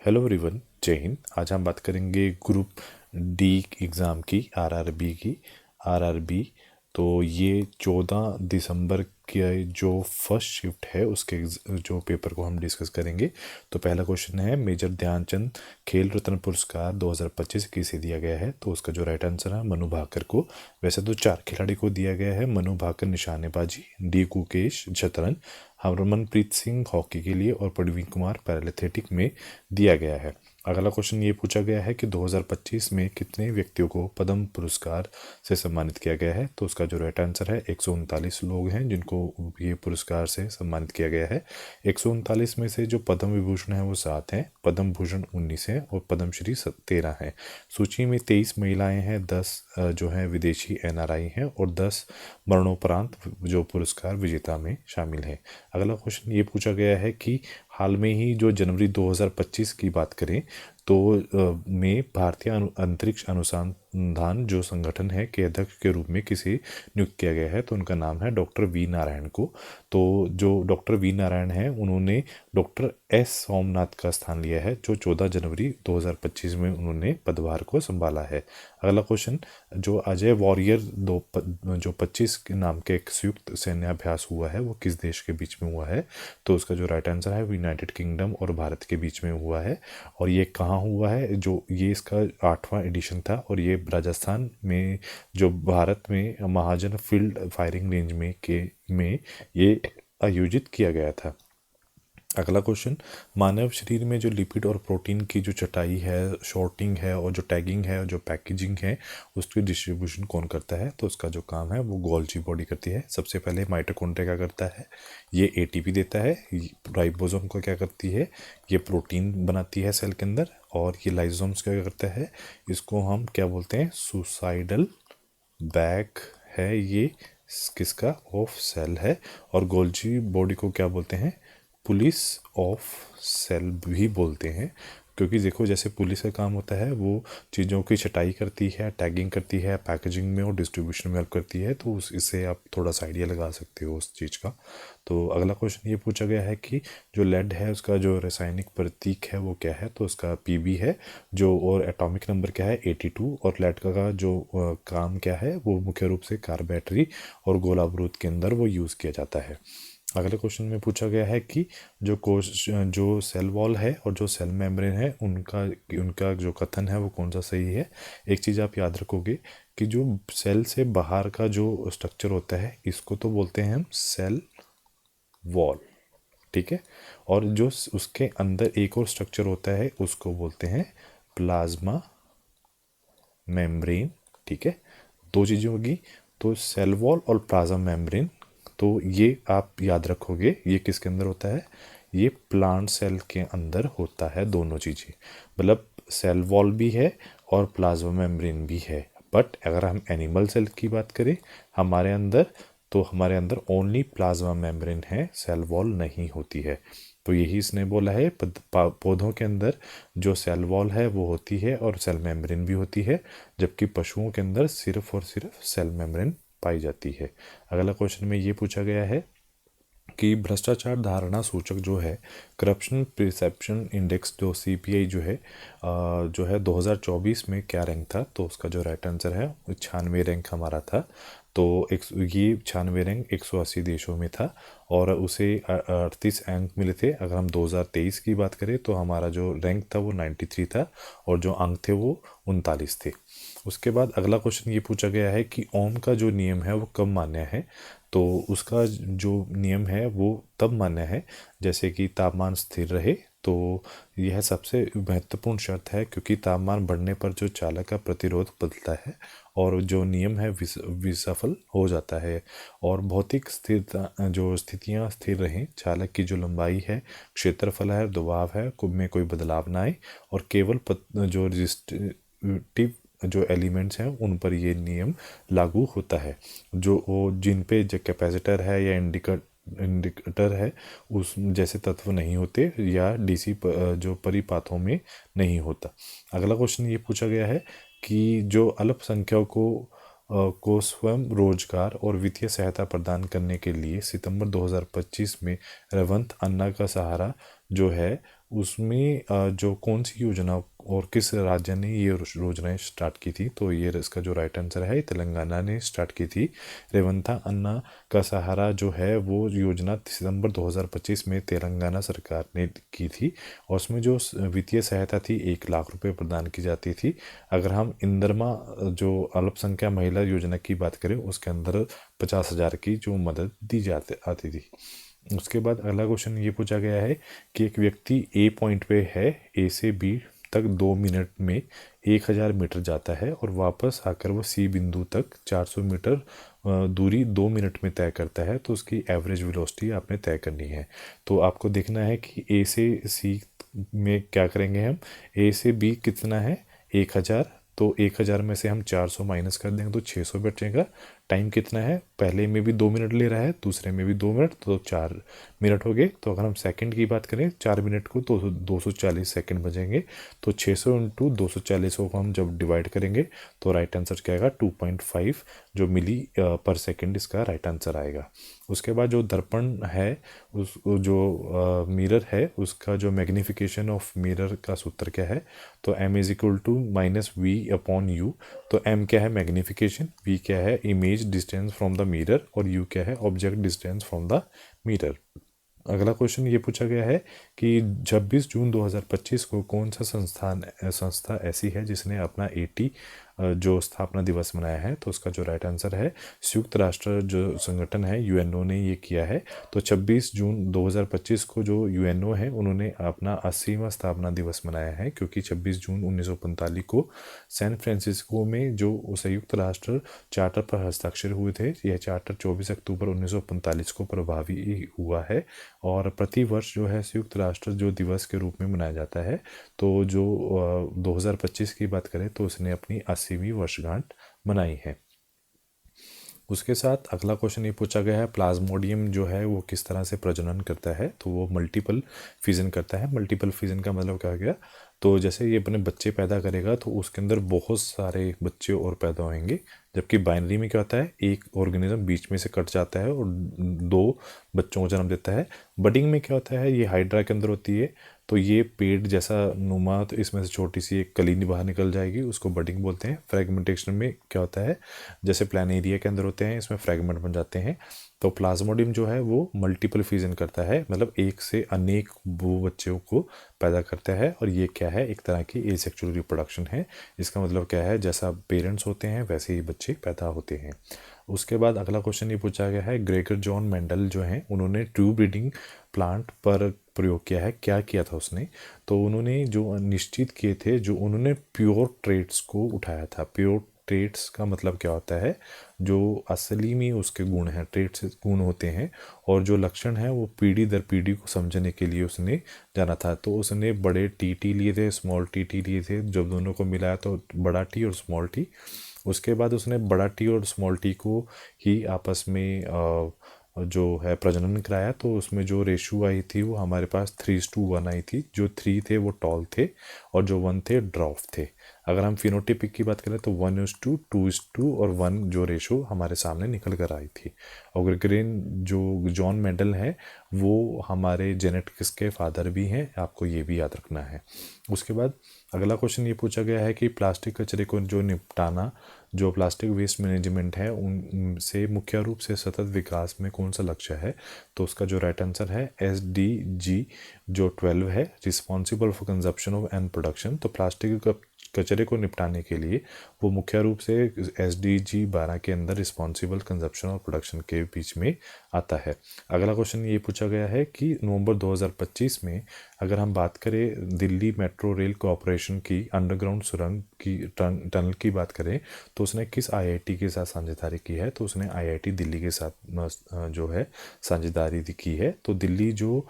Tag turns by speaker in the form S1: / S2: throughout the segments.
S1: Hello everyone, जय हिंद। आज हम बात करेंगे ग्रुप डी एग्ज़ाम की, आरआरबी। तो ये 14 दिसंबर के जो फर्स्ट शिफ्ट है उसके जो पेपर को हम डिस्कस करेंगे। तो पहला क्वेश्चन है, मेजर ध्यानचंद खेल रत्न पुरस्कार 2025 किसे दिया गया है? तो उसका जो राइट आंसर है मनु भाकर को। वैसे तो 4 खिलाड़ी को दिया गया है, मनु भाकर निशानेबाजी, डी कुकेश शतरंज, हरमनप्रीत सिंह हॉकी के लिए और प्रवीण कुमार पैरालिथिक में दिया गया है। अगला क्वेश्चन ये पूछा गया है कि 2025 में कितने व्यक्तियों को पद्म पुरस्कार से सम्मानित किया गया है? तो उसका जो राइट आंसर है 139 लोग हैं जिनको ये पुरस्कार से सम्मानित किया गया है। 139 में से जो पद्म विभूषण है वो 7 हैं, पद्म भूषण 19 हैं और पद्मश्री 13 हैं। सूची में 23 महिलाएं हैं, 10 जो हैं विदेशी एनआरआई हैं और 10 मरणोपरांत जो पुरस्कार विजेता में शामिल हैं। अगला क्वेश्चन ये पूछा गया है कि हाल में ही जो जनवरी 2025 की बात करें तो में भारतीय अंतरिक्ष अनुसंधान जो संगठन है के अध्यक्ष के रूप में किसे नियुक्त किया गया है? तो उनका नाम है डॉक्टर वी नारायण को। तो जो डॉक्टर वी नारायण है उन्होंने डॉक्टर एस सोमनाथ का स्थान लिया है, जो 14 जनवरी 2025 में उन्होंने पदभार को संभाला है। अगला क्वेश्चन, जो अजय वॉरियर जो 25 के नाम के एक संयुक्त सैन्याभ्यास हुआ है वो किस देश के बीच में हुआ है? तो उसका जो राइट आंसर है यूनाइटेड किंगडम और भारत के बीच में हुआ है। और ये कहाँ हुआ है? जो ये इसका 8वां एडिशन था और ये राजस्थान में जो भारत में महाजन फील्ड फायरिंग रेंज में ये आयोजित किया गया था। अगला क्वेश्चन, मानव शरीर में जो लिपिड और प्रोटीन की जो चटाई है, शॉर्टिंग है और जो टैगिंग है और जो पैकेजिंग है उसकी डिस्ट्रीब्यूशन कौन करता है? तो उसका जो काम है वो गोल्जी बॉडी करती है। सबसे पहले माइटोकॉन्ड्रिया क्या करता है? ये एटीपी देता है। राइबोसोम को क्या करती है? ये प्रोटीन बनाती है सेल के अंदर। और ये लाइसोसोम्स क्या करता है? इसको हम क्या बोलते हैं? सुसाइडल बैग है ये किसका? ऑफ सेल है। और गोल्जी बॉडी को क्या बोलते हैं? पुलिस ऑफ सेल भी बोलते हैं, क्योंकि देखो जैसे पुलिस का काम होता है वो चीज़ों की छटाई करती है, टैगिंग करती है, पैकेजिंग में और डिस्ट्रीब्यूशन में हेल्प करती है। तो इससे आप थोड़ा सा आइडिया लगा सकते हो उस चीज़ का। तो अगला क्वेश्चन ये पूछा गया है कि जो लेड है उसका जो रासायनिक प्रतीक है वो क्या है? तो उसका पीबी है। जो और एटॉमिक नंबर क्या है? 82। और लेड का जो काम क्या है वो मुख्य रूप से कार बैटरी और गोला बारूद के अंदर वो यूज़ किया जाता है। अगले क्वेश्चन में पूछा गया है कि जो सेल वॉल है और जो सेल मेम्ब्रेन है उनका उनका जो कथन है वो कौन सा सही है? एक चीज़ आप याद रखोगे कि जो सेल से बाहर का जो स्ट्रक्चर होता है इसको तो बोलते हैं हम सेल वॉल, ठीक है। और जो उसके अंदर एक और स्ट्रक्चर होता है उसको बोलते हैं प्लाज्मा मेम्ब्रेन, ठीक है। दो चीज़ें होगी, तो सेल वॉल और प्लाज्मा मेम्ब्रेन। तो ये आप याद रखोगे, ये किसके अंदर होता है? ये प्लांट सेल के अंदर होता है, दोनों चीज़ें। मतलब सेल वॉल भी है और प्लाज्मा मेम्ब्रेन भी है। बट अगर हम एनिमल सेल की बात करें हमारे अंदर, तो हमारे अंदर ओनली प्लाज्मा मेम्ब्रेन है, सेल वॉल नहीं होती है। तो यही इसने बोला है, पौधों के अंदर जो सेल वॉल है वो होती है और सेल मेम्ब्रेन भी होती है, जबकि पशुओं के अंदर सिर्फ और सिर्फ सेल मेम्ब्रेन पाई जाती है। अगला क्वेश्चन में ये पूछा गया है कि भ्रष्टाचार धारणा सूचक जो है, करप्शन परसेप्शन इंडेक्स जो सीपीआई जो है 2024 में क्या रैंक था? तो उसका जो राइट आंसर है 96 रैंक हमारा था। तो ये 96 रैंक 180 देशों में था और उसे 38 अंक मिले थे। अगर हम 2023 की बात करें तो हमारा जो रैंक था वो 93 था और जो अंक थे वो 39 थे। उसके बाद अगला क्वेश्चन ये पूछा गया है कि ओम का जो नियम है वो कब मान्य है? तो उसका जो नियम है वो तब मान्य है जैसे कि तापमान स्थिर रहे। तो यह सबसे महत्वपूर्ण शर्त है, क्योंकि तापमान बढ़ने पर जो चालक का प्रतिरोध बदलता है और जो नियम है विसफल हो जाता है। और भौतिक स्थिरता जो स्थितियाँ स्थिर रहें, चालक की जो लंबाई है, क्षेत्रफल है, दबाव है में कोई बदलाव ना आए और केवल जो रजिस्टिव जो एलिमेंट्स हैं उन पर ये नियम लागू होता है। जो वो जिन पे जो कैपेसिटर है या इंडिकेटर है उस जैसे तत्व नहीं होते या डीसी जो परिपाथों में नहीं होता। अगला क्वेश्चन ये पूछा गया है कि जो अल्पसंख्यकों को स्वयं रोजगार और वित्तीय सहायता प्रदान करने के लिए सितंबर 2025 में रवंथ अन्ना का सहारा जो है उसमें जो कौन सी योजना और किस राज्य ने ये योजनाएं स्टार्ट की थी, तो ये इसका जो राइट आंसर है तेलंगाना ने स्टार्ट की थी। रेवंता अन्ना का सहारा जो है वो योजना सितंबर 2025 में तेलंगाना सरकार ने की थी, और उसमें जो वित्तीय सहायता थी 1 लाख रुपए प्रदान की जाती थी। अगर हम इंदरमा जो अल्पसंख्यक महिला योजना की बात करें, उसके अंदर 50,000 की जो मदद दी जाती आती थी। उसके बाद अगला क्वेश्चन ये पूछा गया है कि एक व्यक्ति ए पॉइंट पे है, ए से बी तक 2 मिनट में 1,000 मीटर जाता है और वापस आकर वो सी बिंदु तक 400 मीटर दूरी 2 मिनट में तय करता है, तो उसकी एवरेज वेलोसिटी आपने तय करनी है। तो आपको देखना है कि ए से सी में क्या करेंगे हम। ए से बी कितना है 1,000, तो 1,000 में से हम 400 माइनस कर देंगे तो 600 बचेगा। टाइम कितना है, पहले में भी 2 मिनट ले रहा है, दूसरे में भी 2 मिनट, तो 4 मिनट हो गए। तो अगर हम सेकंड की बात करें 4 मिनट को तो 240 सेकंड बचेंगे। तो 600 इंटू 240 को हम जब डिवाइड करेंगे तो राइट आंसर क्या आएगा 2.5 जो मिली पर सेकंड इसका राइट आंसर आएगा। उसके बाद जो दर्पण है उस जो मिरर है उसका जो मैग्निफिकेशन ऑफ मिरर का सूत्र क्या है, तो m is equal to minus V upon U. तो m क्या है मैग्निफिकेशन, v क्या है image distance from the mirror, और u क्या है object distance from the mirror. अगला क्वेश्चन ये पूछा गया है कि 26 जून 2025 को कौन सा संस्था ऐसी है जिसने अपना 80 जो स्थापना दिवस मनाया है, तो उसका जो राइट आंसर है संयुक्त राष्ट्र जो संगठन है यूएनओ ने ये किया है। तो 26 जून 2025 को जो यूएनओ है उन्होंने अपना 80वां स्थापना दिवस मनाया है, क्योंकि 26 जून 1945 को सैन फ्रांसिस्को में जो संयुक्त राष्ट्र चार्टर पर हस्ताक्षर हुए थे, यह चार्टर 24 अक्टूबर 1945 को प्रभावी हुआ है और प्रतिवर्ष जो है संयुक्त राष्ट्र जो दिवस के रूप में मनाया जाता है। तो जो 2025 की बात करें तो उसने अपनी 80वीं वर्षगांठ मनाई है। उसके साथ अगला क्वेश्चन ये पूछा गया है प्लाज्मोडियम जो है वो किस तरह से प्रजनन करता है, तो वो मल्टीपल फिजन करता है। मल्टीपल फिजन का मतलब क्या गया, तो जैसे ये अपने बच्चे पैदा करेगा तो उसके अंदर बहुत सारे बच्चे और पैदा होंगे, जबकि बाइनरी में क्या होता है एक ऑर्गेनिज्म बीच में से कट जाता है और 2 बच्चों को जन्म देता है। बडिंग में क्या होता है, ये हाइड्रा के अंदर होती है, तो ये पेड़ जैसा नुमा, तो इसमें से छोटी सी एक कली बाहर निकल जाएगी, उसको बडिंग बोलते हैं। फ्रेगमेंटेशन में क्या होता है, जैसे प्लानेरिया के अंदर होते हैं इसमें फ्रेगमेंट बन जाते हैं। तो प्लाज्मोडियम जो है वो मल्टीपल फिजन करता है, मतलब एक से अनेक वो बच्चों को पैदा करता है, और ये क्या है एक तरह की एसेक्सुअल रिप्रोडक्शन है। इसका मतलब क्या है, जैसा पेरेंट्स होते हैं वैसे ही बच्चे पैदा होते हैं। उसके बाद अगला क्वेश्चन ये पूछा गया है ग्रेगर जॉन मेंडल जो हैं उन्होंने ट्यूब ब्रीडिंग प्लांट पर प्रयोग किया है, क्या किया था उसने, तो उन्होंने जो निश्चित किए थे, जो उन्होंने प्योर ट्रेट्स को उठाया था। प्योर ट्रेट्स का मतलब क्या होता है, जो असली में उसके गुण हैं, ट्रेट्स गुण होते हैं, और जो लक्षण है वो पीढ़ी दर पीढ़ी को समझने के लिए उसने जाना था। तो उसने बड़े टी लिए थे, स्मॉल टी लिए थे, जब दोनों को मिलाया तो बड़ा टी और स्मॉल टी। उसके बाद उसने बड़ा टी और स्मॉल टी को ही आपस में जो है प्रजनन कराया, तो उसमें जो रेशो आई थी वो हमारे पास 3:1 आई थी। जो 3 थे वो टॉल थे और जो 1 थे ड्रॉफ थे। अगर हम फिनोटिपिक की बात करें तो 1:2, और 1 जो रेशो हमारे सामने निकल कर आई थी। और ग्रेन जो जॉन मेंडल है वो हमारे जेनेटिक्स के फादर भी हैं, आपको ये भी याद रखना है। उसके बाद अगला क्वेश्चन ये पूछा गया है कि प्लास्टिक कचरे को जो निपटाना, जो प्लास्टिक वेस्ट मैनेजमेंट है उनसे मुख्य रूप से सतत विकास में कौन सा लक्ष्य है, तो उसका जो राइट आंसर है SDG जो 12 है, responsible for consumption of and production. तो प्लास्टिक कचरे को निपटाने के लिए वो मुख्य रूप से SDG 12 के अंदर रिस्पॉन्सिबल कंजप्शन और प्रोडक्शन के बीच में आता है। अगला क्वेश्चन ये पूछा गया है कि नवंबर 2025 में अगर हम बात करें दिल्ली मेट्रो रेल कॉरपोरेशन की अंडरग्राउंड सुरंग की टनल की बात करें तो उसने किस IIT के साथ साझेदारी की है, तो उसने IIT दिल्ली के साथ जो है साझेदारी की है। तो दिल्ली जो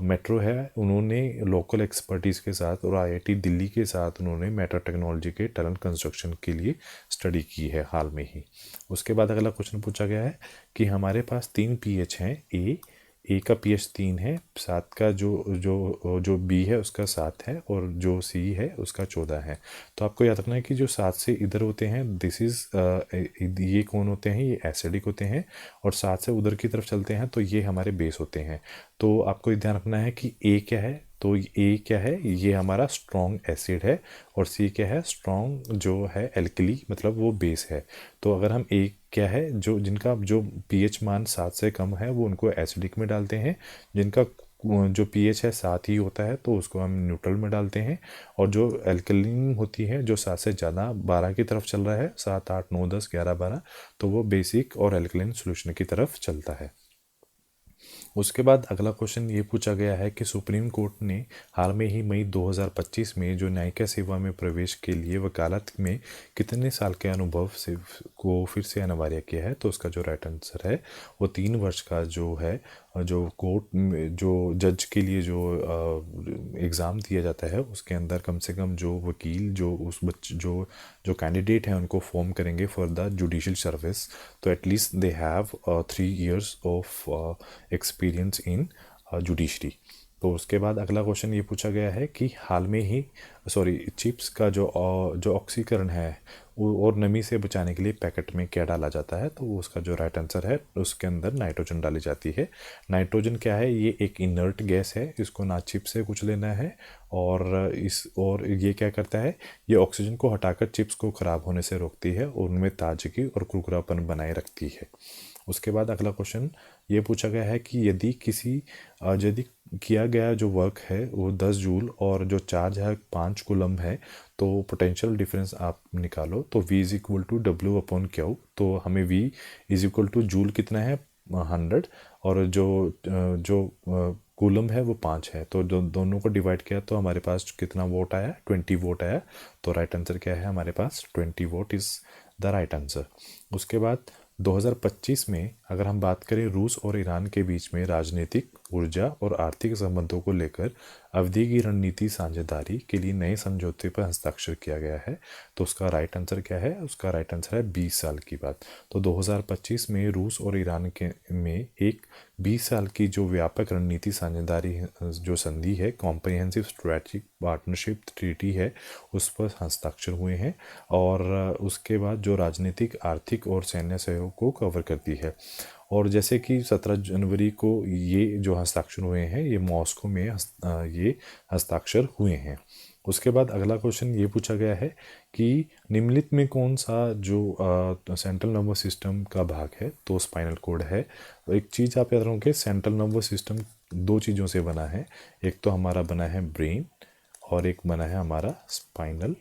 S1: मेट्रो है उन्होंने लोकल एक्सपर्टीज़ के साथ और IIT दिल्ली के साथ उन्होंने मेट्रो टेक्नोलॉजी के टनल कंस्ट्रक्शन के लिए स्टडी की है हाल में ही। उसके बाद अगला क्वेश्चन पूछा गया है कि हमारे पास 3 pH हैं A, ए का पीएच 3 है, 7 का जो बी है उसका 7 है, और जो सी है उसका 14 है। तो आपको याद रखना है कि जो 7 से इधर होते हैं दिस इज़ ये कौन होते हैं, ये एसिडिक होते हैं, और 7 से उधर की तरफ चलते हैं तो ये हमारे बेस होते हैं। तो आपको ये ध्यान रखना है कि ए क्या है, तो ए क्या है, ये हमारा स्ट्रॉन्ग एसिड है, और सी क्या है, स्ट्रॉन्ग जो है एल्कली, मतलब वो बेस है। तो अगर हम ए क्या है, जिनका जो पीएच मान 7 से कम है वो उनको एसिडिक में डालते हैं, जिनका जो पीएच है 7 ही होता है तो उसको हम न्यूट्रल में डालते हैं, और जो एल्कलीन होती है जो 7 से ज़्यादा 12 की तरफ चल रहा है, 7 8 9 10 11 12, तो वो बेसिक और एल्कलीन सोल्यूशन की तरफ चलता है। उसके बाद अगला क्वेश्चन ये पूछा गया है कि सुप्रीम कोर्ट ने हाल में ही मई 2025 में जो न्यायिक सेवा में प्रवेश के लिए वकालत में कितने साल के अनुभव से को फिर से अनिवार्य किया है। तो उसका जो राइट आंसर है वो 3 वर्ष का जो है, जो कोर्ट में जो जज के लिए जो एग्ज़ाम दिया जाता है उसके अंदर कम से कम जो वकील जो उस जो कैंडिडेट हैं उनको फॉर्म करेंगे फॉर द जुडिशल सर्विस, तो at least they have 3 years of experience in judiciary. तो उसके बाद अगला क्वेश्चन ये पूछा गया है कि हाल में ही चिप्स का जो ऑक्सीकरण है और नमी से बचाने के लिए पैकेट में क्या डाला जाता है। तो उसका जो राइट आंसर है उसके अंदर नाइट्रोजन डाली जाती है। नाइट्रोजन क्या है, ये एक इनर्ट गैस है, इसको ना चिप से कुछ लेना है, और ये क्या करता है, ये ऑक्सीजन को हटाकर चिप्स को ख़राब होने से रोकती है और उनमें ताजगी और कुरकुरापन बनाए रखती है। उसके बाद अगला क्वेश्चन ये पूछा गया है कि यदि किया गया जो वर्क है वो 10 जूल और जो चार्ज है 5 कूलम है, तो पोटेंशियल डिफरेंस आप निकालो। तो V is equal to W upon Q, तो हमें V is equal to joule कितना है 100, और जो कूलम है वो 5 है, तो दोनों को डिवाइड किया तो हमारे पास कितना वोट आया, 20 वोट आया। तो राइट आंसर क्या है हमारे पास, 20 vote is the right answer. उसके बाद 2025 में अगर हम बात करें रूस और ईरान के बीच में राजनीतिक, ऊर्जा और आर्थिक संबंधों को लेकर अवधि की रणनीति साझेदारी के लिए नए समझौते पर हस्ताक्षर किया गया है। तो उसका राइट आंसर क्या है, उसका राइट आंसर है 20 साल की बात। तो 2025 में रूस और ईरान के में एक 20 साल की जो व्यापक रणनीति साझेदारी जो संधि है, कॉम्प्रिहेंसिव स्ट्रेटेजिक पार्टनरशिप ट्रीटी है, उस पर हस्ताक्षर हुए हैं, और उसके बाद जो राजनीतिक, आर्थिक और सैन्य सहयोग को कवर करती है। और जैसे कि 17 जनवरी को ये जो हस्ताक्षर हुए हैं ये मॉस्को में ये हस्ताक्षर हुए हैं। उसके बाद अगला क्वेश्चन ये पूछा गया है कि निम्नलिखित में कौन सा जो सेंट्रल नर्वस सिस्टम का भाग है, तो स्पाइनल कॉर्ड है। एक चीज़ आप याद रखोगे, सेंट्रल नर्वस सिस्टम 2 चीज़ों से बना है, एक तो हमारा बना है ब्रेन और एक बना है हमारा स्पाइनल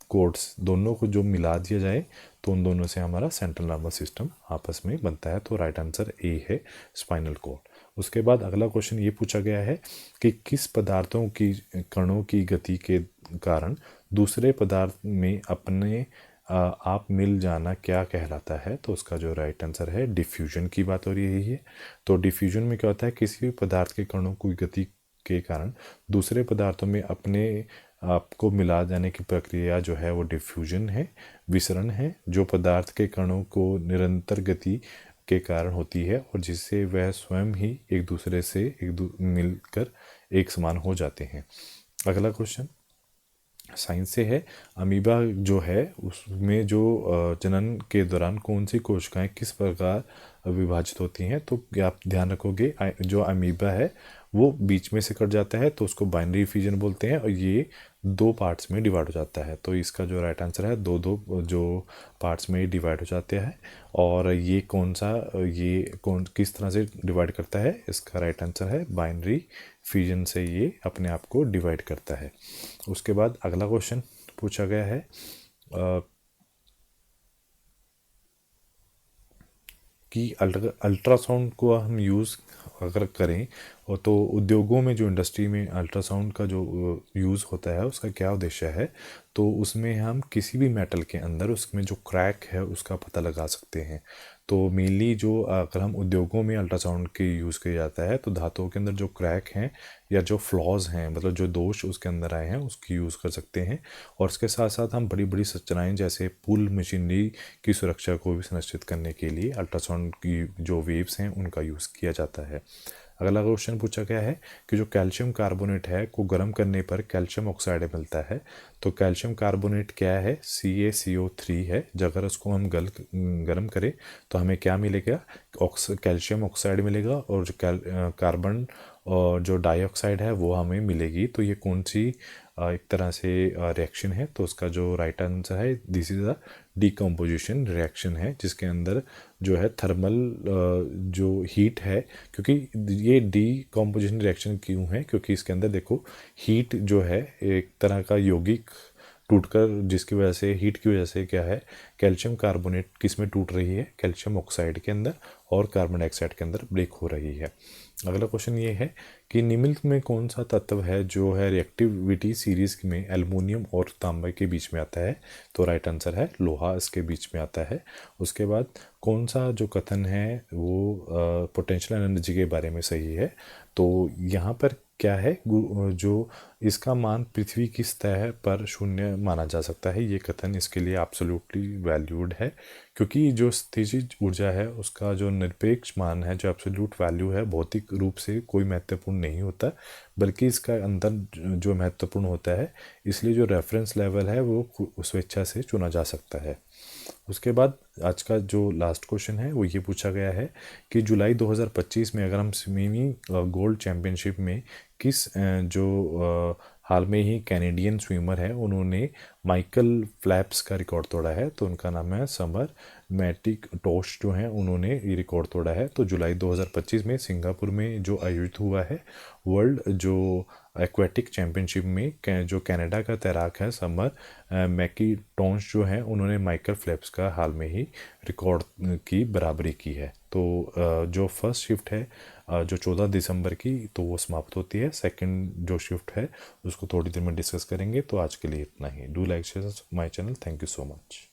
S1: कोड्स। दोनों को जो मिला दिया जाए तो उन दोनों से हमारा सेंट्रल नर्वस सिस्टम आपस में बनता है। तो राइट आंसर ए है, स्पाइनल कॉर्ड। उसके बाद अगला क्वेश्चन ये पूछा गया है कि किस पदार्थों की कणों की गति के कारण दूसरे पदार्थ में अपने आप मिल जाना क्या कहलाता है। तो उसका जो राइट आंसर है डिफ्यूजन की बात हो रही है। तो डिफ्यूजन में क्या होता है, किसी भी पदार्थ के कणों की गति के कारण दूसरे पदार्थों में अपने आपको मिला जाने की प्रक्रिया जो है वो डिफ्यूजन है। विसरण है जो पदार्थ के कणों को निरंतर गति के कारण होती है और जिससे वह स्वयं ही एक दूसरे से मिलकर एक समान हो जाते हैं। अगला क्वेश्चन साइंस से है। अमीबा जो है उसमें जो जनन के दौरान कौन सी कोशिकाएं किस प्रकार विभाजित होती हैं। तो आप ध्यान रखोगे जो अमीबा है वो बीच में से कट जाता है तो उसको बाइनरी फ्यूजन बोलते हैं, और ये 2 पार्ट्स में डिवाइड हो जाता है। तो इसका जो राइट आंसर है दो जो पार्ट्स में डिवाइड हो जाते हैं। और ये कौन किस तरह से डिवाइड करता है, इसका राइट आंसर है बाइनरी फ्यूजन से ये अपने आप को डिवाइड करता है। उसके बाद अगला क्वेश्चन पूछा गया है कि अल्ट्रासाउंड को हम यूज़ अगर करें और तो उद्योगों में जो इंडस्ट्री में अल्ट्रासाउंड का जो यूज़ होता है उसका क्या उद्देश्य है। तो उसमें हम किसी भी मेटल के अंदर उसमें जो क्रैक है उसका पता लगा सकते हैं। तो मेनली जो अगर हम उद्योगों में अल्ट्रासाउंड के यूज़ किया जाता है तो धातुओं के अंदर जो क्रैक हैं या जो फ्लॉज हैं, मतलब जो दोष उसके अंदर आए हैं उसकी यूज़ कर सकते हैं। और इसके साथ साथ हम बड़ी बड़ी संरचनाएं जैसे पुल मशीनरी की सुरक्षा को भी सुनिश्चित करने के लिए अल्ट्रासाउंड की जो वेव्स हैं उनका यूज़ किया जाता है। अगला क्वेश्चन पूछा गया है कि जो कैल्शियम कार्बोनेट है को गर्म करने पर कैल्शियम ऑक्साइड मिलता है। तो कैल्शियम कार्बोनेट क्या है, CaCO3 है। जब अगर उसको हम गर्म करें तो हमें क्या मिलेगा, कैल्शियम ऑक्साइड मिलेगा, और जो कार्बन और जो डाइऑक्साइड है वो हमें मिलेगी। तो ये कौन सी एक तरह से रिएक्शन है, तो उसका जो राइट आंसर है this is a decomposition reaction है, जिसके अंदर जो है थर्मल जो हीट है, क्योंकि ये डीकम्पोजिशन रिएक्शन क्यों है, क्योंकि इसके अंदर देखो हीट जो है एक तरह का यौगिक टूटकर, जिसकी वजह से हीट की वजह से क्या है, कैल्शियम कार्बोनेट किस में टूट रही है, कैल्शियम ऑक्साइड के अंदर और कार्बन डाइऑक्साइड के अंदर ब्रेक हो रही है। अगला क्वेश्चन ये है कि निम्नलिखित में कौन सा तत्व है जो है रिएक्टिविटी सीरीज में एल्युमिनियम और तांबे के बीच में आता है। तो राइट आंसर है लोहा इसके बीच में आता है। उसके बाद कौन सा जो कथन है वो पोटेंशियल एनर्जी के बारे में सही है। तो यहाँ पर क्या है, जो इसका मान पृथ्वी की सतह पर शून्य माना जा सकता है, ये कथन इसके लिए एब्सोल्युटली वैल्यूड है, क्योंकि जो स्थितिज ऊर्जा है उसका जो निरपेक्ष मान है, जो एब्सोल्यूट वैल्यू है, भौतिक रूप से कोई महत्वपूर्ण नहीं होता, बल्कि इसका अंदर जो महत्वपूर्ण होता है, इसलिए जो रेफरेंस लेवल है वो स्वेच्छा से चुना जा सकता है। उसके बाद आज का जो लास्ट क्वेश्चन है वो ये पूछा गया है कि जुलाई 2025 में अगर हम स्विमिंग गोल्ड चैम्पियनशिप में किस जो हाल में ही कैनेडियन स्विमर है उन्होंने माइकल फ्लैप्स का रिकॉर्ड तोड़ा है, तो उनका नाम है समर मैटिकटोश जो हैं उन्होंने ये रिकॉर्ड तोड़ा है। तो जुलाई 2025 में सिंगापुर में जो आयोजित हुआ है वर्ल्ड जो एक्वेटिक चैम्पियनशिप में जो कनाडा का तैराक है समर मैकिटोश जो हैं उन्होंने माइकल फ्लैप्स का हाल में ही रिकॉर्ड की बराबरी की है। तो जो फर्स्ट शिफ्ट है जो 14 दिसंबर की, तो वो समाप्त होती है। सेकंड जो शिफ्ट है उसको थोड़ी देर में डिस्कस करेंगे। तो आज के लिए इतना ही। Do like share my channel. Thank you so much.